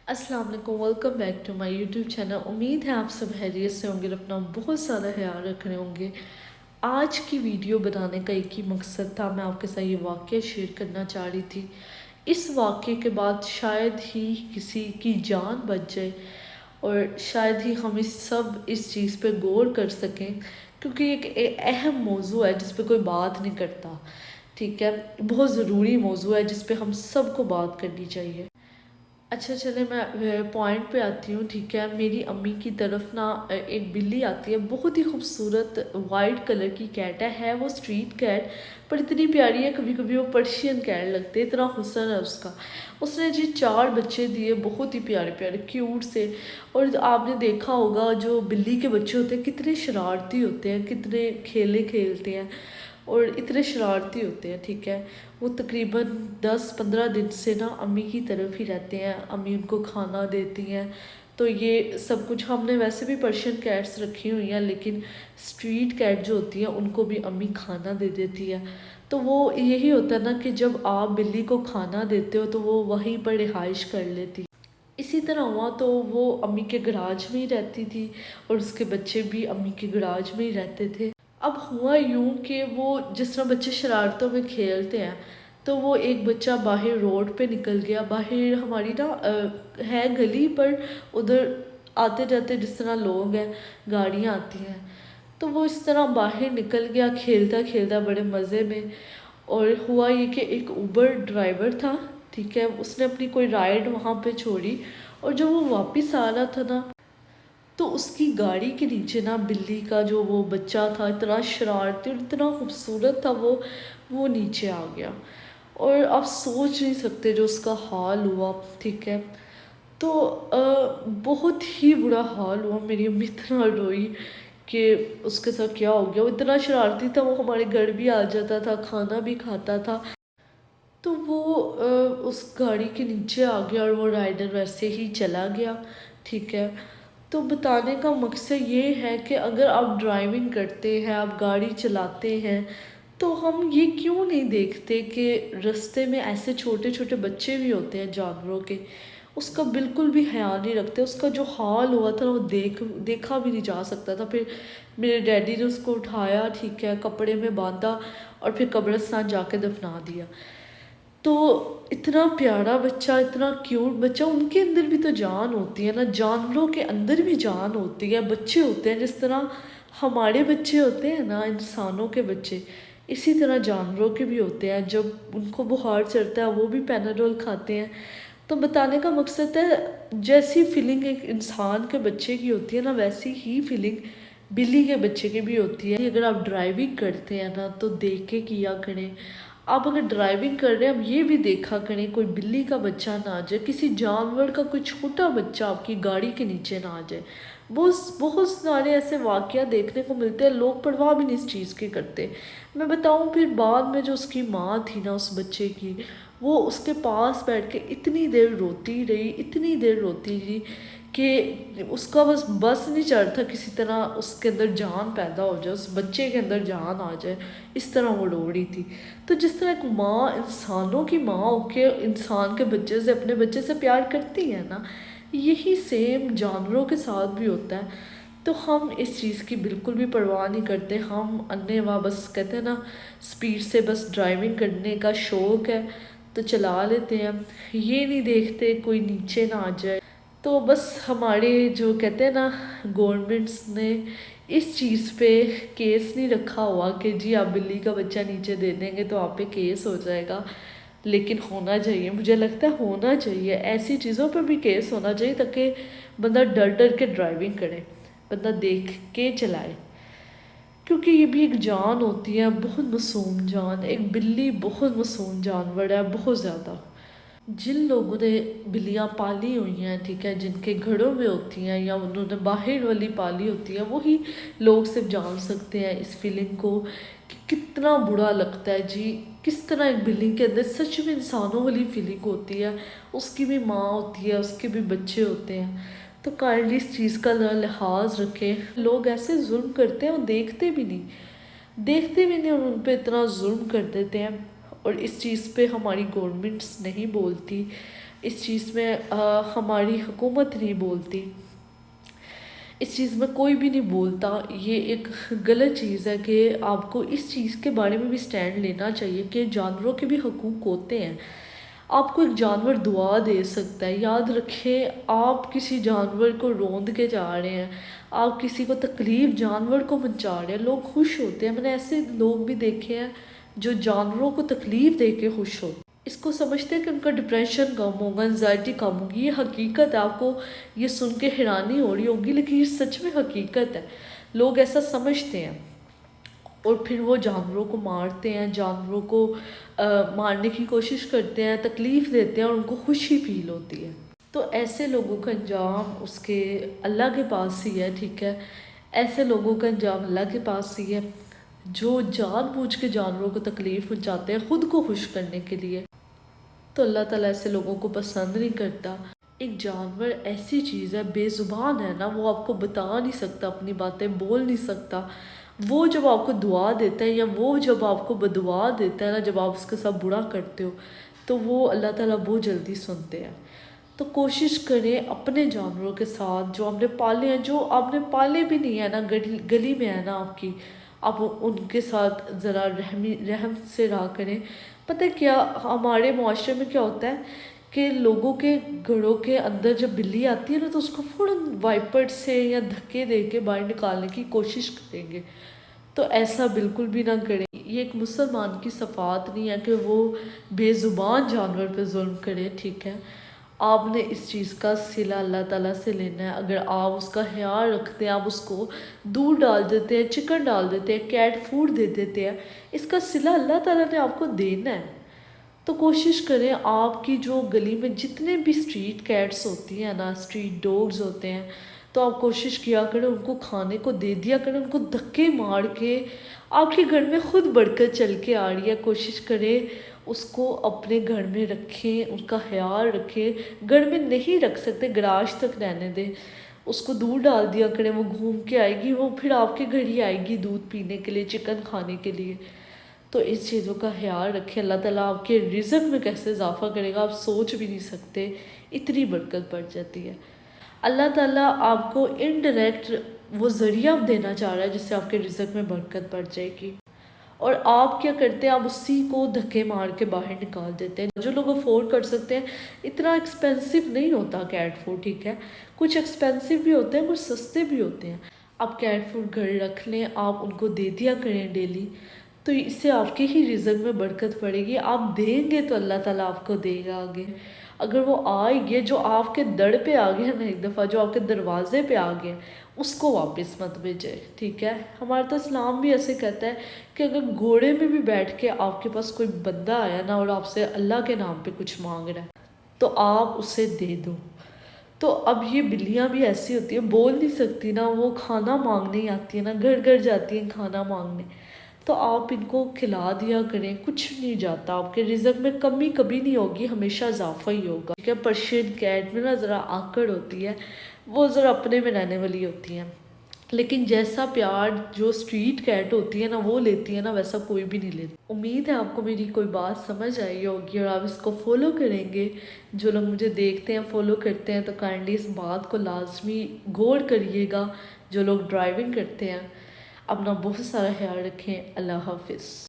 السلام علیکم، welcome back to my YouTube channel. امید ہے آپ سب خیریت سے ہوں گے اور اپنا بہت زیادہ خیال رکھ رہے ہوں گے۔ آج کی ویڈیو بنانے کا ایک ہی مقصد تھا، میں آپ کے ساتھ یہ واقعہ شیئر کرنا چاہ رہی تھی۔ اس واقعے کے بعد شاید ہی کسی کی جان بچ جائے اور شاید ہی ہم اس چیز پہ غور کر سکیں، کیونکہ ایک اہم موضوع ہے جس پہ کوئی بات نہیں کرتا، ٹھیک ہے؟ بہت ضروری موضوع ہے جس پہ ہم سب کو بات کرنی چاہیے۔ اچھا چلے میں پوائنٹ پہ آتی ہوں، ٹھیک ہے؟ میری امی کی طرف نا ایک بلی آتی ہے، بہت ہی خوبصورت وائٹ کلر کی کیٹ ہے وہ اسٹریٹ کیٹ، پر اتنی پیاری ہے، کبھی کبھی وہ پرشین کیٹ لگتے، اتنا حسن ہے اس کا۔ اس نے جی 4 بچے دیے، بہت ہی پیارے پیارے کیوٹ سے۔ اور آپ نے دیکھا ہوگا جو بلی کے بچے ہوتے ہیں کتنے شرارتی ہوتے ہیں، کتنے کھیلے کھیلتے ہیں اور اتنے شرارتی ہوتے ہیں، ٹھیک ہے؟ وہ تقریباً 10-15 دن سے نا امی کی طرف ہی رہتے ہیں، امی ان کو کھانا دیتی ہیں۔ تو یہ سب کچھ ہم نے ویسے بھی پرشین کیٹس رکھی ہوئی ہیں، لیکن اسٹریٹ کیٹ جو ہوتی ہیں ان کو بھی امی کھانا دے دیتی ہے۔ تو وہ یہی ہوتا ہے نا کہ جب آپ بلی کو کھانا دیتے ہو تو وہ وہیں پر رہائش کر لیتی۔ اسی طرح ہوا تو وہ امی کے گراج میں ہی رہتی تھی اور اس کے بچے بھی امی کے گراج میں ہی رہتے تھے۔ اب ہوا یوں کہ وہ جس طرح بچے شرارتوں میں کھیلتے ہیں، تو وہ ایک بچہ باہر روڈ پہ نکل گیا، باہر ہماری نا ہے گلی پر، ادھر آتے جاتے جس طرح لوگ ہیں، گاڑیاں آتی ہیں، تو وہ اس طرح باہر نکل گیا کھیلتا کھیلتا بڑے مزے میں۔ اور ہوا یہ کہ ایک اوبر ڈرائیور تھا، ٹھیک ہے؟ اس نے اپنی کوئی رائڈ وہاں پہ چھوڑی اور جب وہ واپس آ رہا تھا نا، تو اس کی گاڑی کے نیچے نا بلی کا جو وہ بچہ تھا، اتنا شرارتی اور اتنا خوبصورت تھا وہ نیچے آ گیا۔ اور آپ سوچ نہیں سکتے جو اس کا حال ہوا، ٹھیک ہے؟ تو بہت ہی برا حال ہوا، میری امی اتنا روئی کہ اس کے ساتھ کیا ہو گیا۔ وہ اتنا شرارتی تھا، وہ ہمارے گھر بھی آ جاتا تھا، کھانا بھی کھاتا تھا۔ تو وہ اس گاڑی کے نیچے آ گیا اور وہ رائڈر ویسے ہی چلا گیا، ٹھیک ہے؟ تو بتانے کا مقصد یہ ہے کہ اگر آپ ڈرائیونگ کرتے ہیں، آپ گاڑی چلاتے ہیں، تو ہم یہ کیوں نہیں دیکھتے کہ رستے میں ایسے چھوٹے چھوٹے بچے بھی ہوتے ہیں جانوروں کے، اس کا بالکل بھی خیال نہیں رکھتے۔ اس کا جو حال ہوا تھا وہ دیکھا بھی نہیں جا سکتا تھا۔ پھر میرے ڈیڈی نے اس کو اٹھایا، ٹھیک ہے، کپڑے میں باندھا اور پھر قبرستان جا کے دفنا دیا۔ تو اتنا پیارا بچہ، اتنا کیوٹ بچہ، ان کے اندر بھی تو جان ہوتی ہے نا، جانوروں کے اندر بھی جان ہوتی ہے، بچے ہوتے ہیں جس طرح ہمارے بچے ہوتے ہیں نا، انسانوں کے بچے، اسی طرح جانوروں کے بھی ہوتے ہیں۔ جب ان کو بخار چڑھتا ہے وہ بھی پیناڈول کھاتے ہیں۔ تو بتانے کا مقصد ہے جیسی فیلنگ ایک انسان کے بچے کی ہوتی ہے نا، ویسی ہی فیلنگ بلی کے بچے کی بھی ہوتی ہے۔ اگر آپ ڈرائیونگ کرتے ہیں نا تو دیکھ کے کیا کریں۔ آپ اگر ڈرائیونگ کر رہے ہیں، اب یہ بھی دیکھا کریں کوئی بلی کا بچہ نہ آ جائے، کسی جانور کا کوئی چھوٹا بچہ آپ کی گاڑی کے نیچے نہ آ جائے۔ بہت سارے ایسے واقعہ دیکھنے کو ملتے ہیں، لوگ پرواہ بھی نہیں اس چیز کی کرتے۔ میں بتاؤں پھر بعد میں جو اس کی ماں تھی نا اس بچے کی، وہ اس کے پاس بیٹھ کے اتنی دیر روتی رہی، اتنی دیر روتی رہی کہ اس کا بس نہیں چڑھ تھا کسی طرح اس کے اندر جان پیدا ہو جائے، اس بچے کے اندر جان آ جائے، اس طرح وہ رو رہی تھی۔ تو جس طرح ایک ماں انسانوں کی ماں ہو کے انسان کے بچے سے، اپنے بچے سے پیار کرتی ہے نا، یہی سیم جانوروں کے ساتھ بھی ہوتا ہے۔ تو ہم اس چیز کی بالکل بھی پرواہ نہیں کرتے، ہم انے وا بس کہتے ہیں نا سپیڈ سے بس ڈرائیونگ کرنے کا شوق ہے تو چلا لیتے ہیں، یہ نہیں دیکھتے کوئی نیچے نہ آ جائے۔ تو بس ہمارے جو کہتے ہیں نا گورنمنٹس نے اس چیز پہ کیس نہیں رکھا ہوا کہ جی آپ بلی کا بچہ نیچے دے دیں گے تو آپ پہ کیس ہو جائے گا، لیکن ہونا چاہیے، مجھے لگتا ہے ہونا چاہیے، ایسی چیزوں پہ بھی کیس ہونا چاہیے تاکہ بندہ ڈر ڈر کے ڈرائیونگ کرے، بندہ دیکھ کے چلائے، کیونکہ یہ بھی ایک جان ہوتی ہے، بہت معصوم جان۔ ایک بلی بہت معصوم جانور ہے، بہت زیادہ۔ جن لوگوں نے بلیاں پالی ہوئی ہیں، ٹھیک ہے، جن کے گھروں میں ہوتی ہیں یا انہوں نے باہر والی پالی ہوتی ہے، وہی لوگ صرف جان سکتے ہیں اس فیلنگ کو کہ کتنا برا لگتا ہے جی، کس طرح ایک بلی کے اندر سچ میں انسانوں والی فیلنگ ہوتی ہے، اس کی بھی ماں ہوتی ہے، اس کے بھی بچے ہوتے ہیں۔ تو کائنڈلی اس چیز کا لحاظ رکھیں۔ لوگ ایسے ظلم کرتے ہیں وہ دیکھتے بھی نہیں اور ان پہ اتنا ظلم کر دیتے ہیں، اور اس چیز پہ ہماری گورنمنٹس نہیں بولتی۔ اس چیز میں ہماری حکومت نہیں بولتی، اس چیز میں کوئی بھی نہیں بولتا۔ یہ ایک غلط چیز ہے کہ آپ کو اس چیز کے بارے میں بھی سٹینڈ لینا چاہیے کہ جانوروں کے بھی حقوق ہوتے ہیں۔ آپ کو ایک جانور دعا دے سکتا ہے، یاد رکھیں آپ کسی جانور کو روند کے جا رہے ہیں، آپ کسی کو تکلیف جانور کو پہنچا رہے ہیں، لوگ خوش ہوتے ہیں۔ میں نے ایسے لوگ بھی دیکھے ہیں جو جانوروں کو تکلیف دے کے خوش ہوتے ہیں، اس کو سمجھتے ہیں کہ ان کا ڈپریشن کم ہوگا، انزائٹی کم ہوگی۔ یہ حقیقت ہے، آپ کو یہ سن کے حیرانی ہو رہی ہوگی لیکن یہ سچ میں حقیقت ہے، لوگ ایسا سمجھتے ہیں اور پھر وہ جانوروں کو مارتے ہیں، جانوروں کو مارنے کی کوشش کرتے ہیں، تکلیف دیتے ہیں اور ان کو خوشی فیل ہوتی ہے۔ تو ایسے لوگوں کا انجام اس کے اللہ کے پاس ہی ہے، ٹھیک ہے، ایسے لوگوں کا انجام اللہ کے پاس ہی ہے جو جان بوجھ کے جانوروں کو تکلیف پہنچاتے ہیں خود کو خوش کرنے کے لیے، تو اللہ تعالیٰ ایسے لوگوں کو پسند نہیں کرتا۔ ایک جانور ایسی چیز ہے، بے زبان ہے نا، وہ آپ کو بتا نہیں سکتا، اپنی باتیں بول نہیں سکتا۔ وہ جب آپ کو دعا دیتا ہے یا وہ جب آپ کو بدعا دیتا ہے نا، جب آپ اس کے ساتھ برا کرتے ہو تو وہ اللہ تعالیٰ بہت جلدی سنتے ہیں۔ تو کوشش کریں اپنے جانوروں کے ساتھ جو آپ نے پالے ہیں، جو آپ نے پالے بھی نہیں ہیں نا، گلی میں ہے نا آپ کی، آپ ان کے ساتھ ذرا رحم سے رہا کریں۔ پتہ کیا ہمارے معاشرے میں کیا ہوتا ہے کہ لوگوں کے گھروں کے اندر جب بلی آتی ہے نا تو اس کو فوراً وائپر سے یا دھکے دے کے باہر نکالنے کی کوشش کریں گے، تو ایسا بالکل بھی نہ کریں۔ یہ ایک مسلمان کی صفات نہیں ہے کہ وہ بے زبان جانور پہ ظلم کرے، ٹھیک ہے۔ آپ نے اس چیز کا صلہ اللہ تعالیٰ سے لینا ہے۔ اگر آپ اس کا خیال رکھتے ہیں، آپ اس کو دودھ ڈال دیتے ہیں، چکن ڈال دیتے ہیں، کیٹ فوڈ دے دیتے ہیں، اس کا صلہ اللہ تعالیٰ نے آپ کو دینا ہے۔ تو کوشش کریں آپ کی جو گلی میں جتنے بھی اسٹریٹ کیٹس ہوتی ہیں نا، اسٹریٹ ڈوگز ہوتے ہیں، تو آپ کوشش کیا کریں ان کو کھانے کو دے دیا کریں، ان کو دھکے مار کے آپ کے گھر میں خود برکت چل کے آ رہی ہے، کوشش کریں اس کو اپنے گھر میں رکھیں، ان کا خیال رکھیں۔ گھر میں نہیں رکھ سکتے گراج تک رہنے دیں، اس کو دودھ ڈال دیا کریں، وہ گھوم کے آئے گی، وہ پھر آپ کے گھر ہی آئے گی دودھ پینے کے لیے، چکن کھانے کے لیے۔ تو اس چیزوں کا خیال رکھیں، اللہ تعالیٰ آپ کے رزق میں کیسے اضافہ کرے گا آپ سوچ بھی نہیں سکتے، اتنی برکت بڑھ جاتی ہے۔ اللہ تعالیٰ آپ کو انڈائریکٹ وہ ذریعہ دینا چاہ رہا ہے جس سے آپ کے رزق میں برکت بڑھ جائے گی، اور آپ کیا کرتے ہیں، آپ اسی کو دھکے مار کے باہر نکال دیتے ہیں۔ جو لوگ افورڈ کر سکتے ہیں، اتنا ایکسپینسو نہیں ہوتا کیٹ فوڈ، ٹھیک ہے، کچھ ایکسپینسو بھی ہوتے ہیں، کچھ سستے بھی ہوتے ہیں۔ آپ کیٹ فوڈ گھر رکھ لیں، آپ ان کو دے دیا کریں ڈیلی، تو اس سے آپ کے ہی رزق میں برکت پڑے گی۔ آپ دیں گے تو اللہ تعالیٰ آپ کو دے گا آگے۔ اگر وہ آئے گے جو آپ کے در پہ آ گیا نا، ایک دفعہ جو آپ کے دروازے پہ آ گیا، اس کو واپس مت بھیجے، ٹھیک ہے۔ ہمارا تو اسلام بھی ایسے کہتا ہے کہ اگر گھوڑے میں بھی بیٹھ کے آپ کے پاس کوئی بندہ آیا نا اور آپ سے اللہ کے نام پہ کچھ مانگ رہا ہے تو آپ اسے دے دو۔ تو اب یہ بلیاں بھی ایسی ہوتی ہیں، بول نہیں سکتی نا، وہ کھانا مانگنے ہی آتی ہیں نا، گھر گھر جاتی ہیں کھانا مانگنے، تو آپ ان کو کھلا دیا کریں، کچھ نہیں جاتا، آپ کے رزق میں کمی کبھی نہیں ہوگی، ہمیشہ اضافہ ہی ہوگا، ٹھیک ہے۔ پرشین کیٹ میں نا ذرا آکڑ ہوتی ہے، وہ ذرا اپنے میں رہنے والی ہوتی ہیں، لیکن جیسا پیار جو اسٹریٹ کیٹ ہوتی ہے نا وہ لیتی ہے نا، ویسا کوئی بھی نہیں لیتا۔ امید ہے آپ کو میری کوئی بات سمجھ آئی ہوگی اور آپ اس کو فالو کریں گے۔ جو لوگ مجھے دیکھتے ہیں، فالو کرتے ہیں، تو کائنڈلی اس بات کو لازمی غور کریے گا۔ جو لوگ ڈرائیونگ کرتے ہیں، اپنا بہت سارا خیال رکھیں۔ اللہ حافظ۔